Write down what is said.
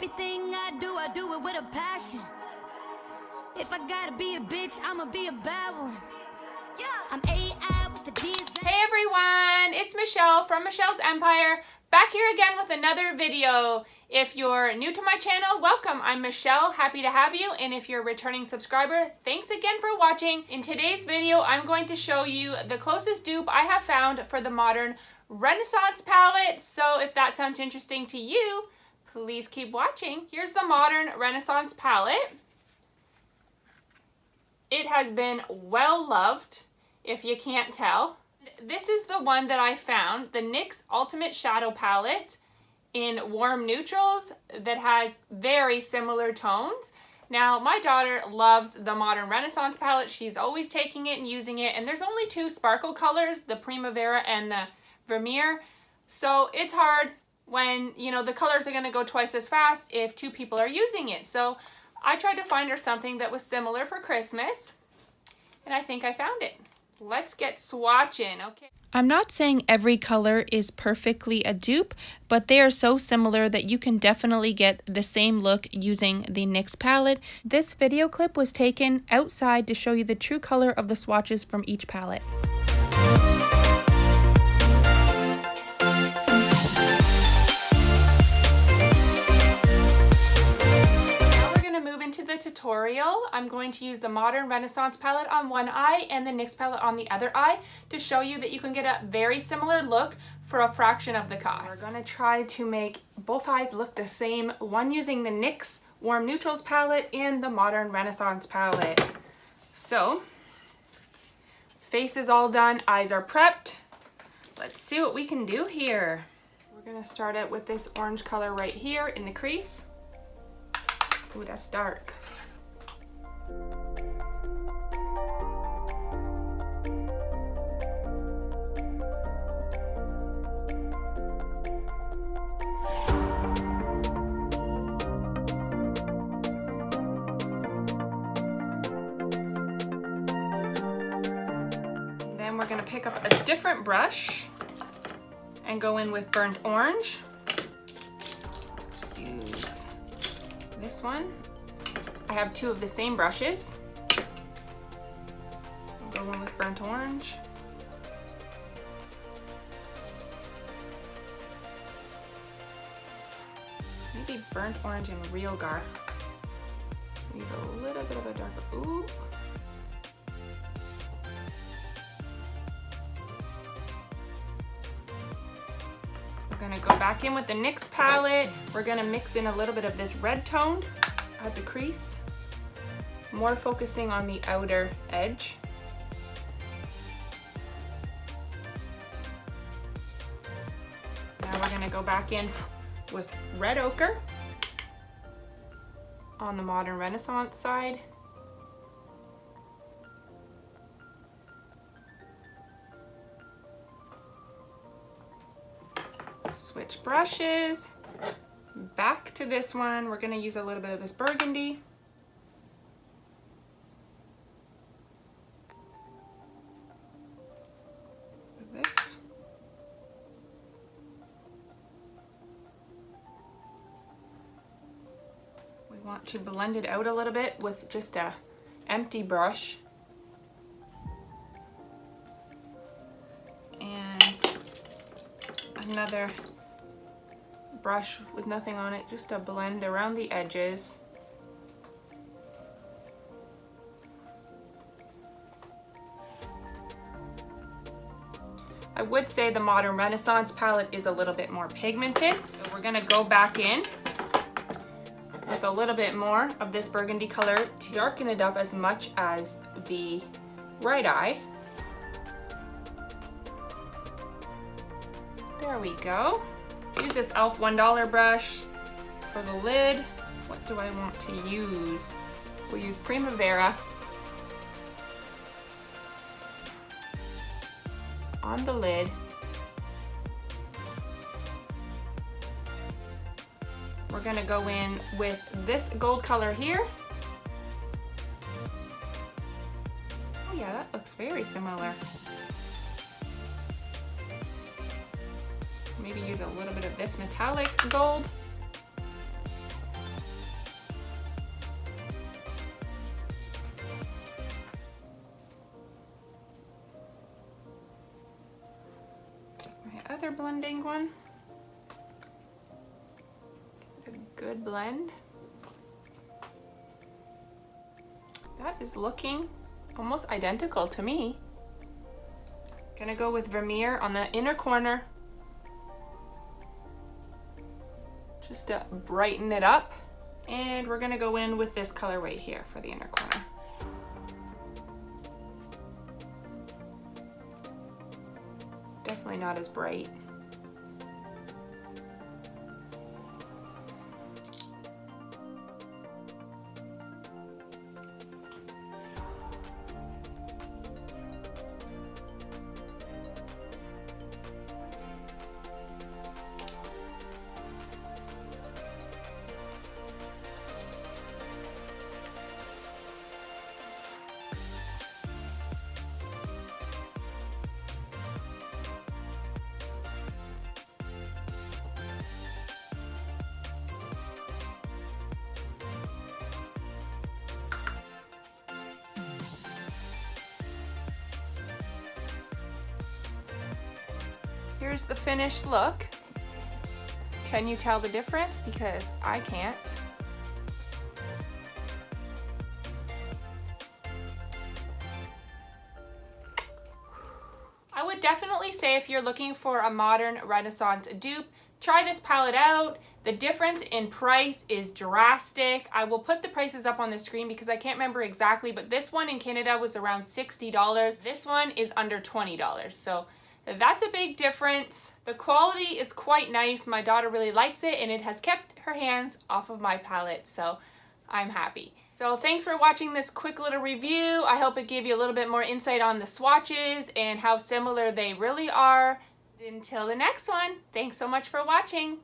Everything I do it with a passion. If I gotta be a bitch, I'ma be a bad one. Yeah. I'm AI with the D's. Hey everyone, it's Michelle from Michelle's Empire, back here again with another video. If you're new to my channel, welcome. I'm Michelle, happy to have you. And if you're a returning subscriber, thanks again for watching. In today's video, I'm going to show you the closest dupe I have found for the Modern Renaissance palette. So if that sounds interesting to you, please keep watching. Here's the Modern Renaissance palette. It has been well loved, if you can't tell. This is the one that I found, the NYX Ultimate Shadow Palette in warm neutrals that has very similar tones. Now, my daughter loves the Modern Renaissance palette. She's always taking it and using it, and there's only two sparkle colors, the Primavera and the Vermeer. So it's hard when, you know, the colors are gonna go twice as fast if two people are using it. So I tried to find her something that was similar for Christmas, and I think I found it. Let's get swatching, okay? I'm not saying every color is perfectly a dupe, but they are so similar that you can definitely get the same look using the NYX palette. This video clip was taken outside to show you the true color of the swatches from each palette. Into the tutorial, I'm going to use the Modern Renaissance palette on one eye and the NYX palette on the other eye to show you that you can get a very similar look for a fraction of the cost. We're going to try to make both eyes look the same, one using the NYX Warm Neutrals palette and the Modern Renaissance palette. So, face is all done, eyes are prepped. Let's see what we can do here. We're going to start out with this orange color right here in the crease. Ooh, that's dark. Then we're going to pick up a different brush and go in with burnt orange. This one. I have two of the same brushes. I'll go in with burnt orange. Maybe burnt orange and real gar. Leave a little bit of a darker. Ooh. We're gonna go back in with the NYX palette. We're gonna mix in a little bit of this red toned at the crease, more focusing on the outer edge. Now we're gonna go back in with red ochre on the Modern Renaissance side. Switch brushes, back to this one. We're going to use a little bit of this burgundy. This. We want to blend it out a little bit with just a empty brush. Another brush with nothing on it, just to blend around the edges. I would say the Modern Renaissance palette is a little bit more pigmented, so we're gonna go back in with a little bit more of this burgundy color to darken it up as much as the right eye. There we go. Use this e.l.f. $1 brush for the lid. What do I want to use? We'll use Primavera on the lid. We're gonna go in with this gold color here. Oh yeah, that looks very similar. Maybe use a little bit of this metallic gold. another blending one. A good blend. That is looking almost identical to me. Gonna go with Vermeer on the inner corner. Just to brighten it up. And we're gonna go in with this color right here for the inner corner. Definitely not as bright. Here's the finished look. Can you tell the difference? Because I can't. I would definitely say if you're looking for a modern Renaissance dupe, try this palette out. The difference in price is drastic. I will put the prices up on the screen because I can't remember exactly, but this one in Canada was around $60. This one is under $20. So that's a big difference. The quality is quite nice. My daughter really likes it and it has kept her hands off of my palette, so I'm happy. So thanks for watching this quick little review. I hope it gave you a little bit more insight on the swatches and how similar they really are. Until the next one, thanks so much for watching.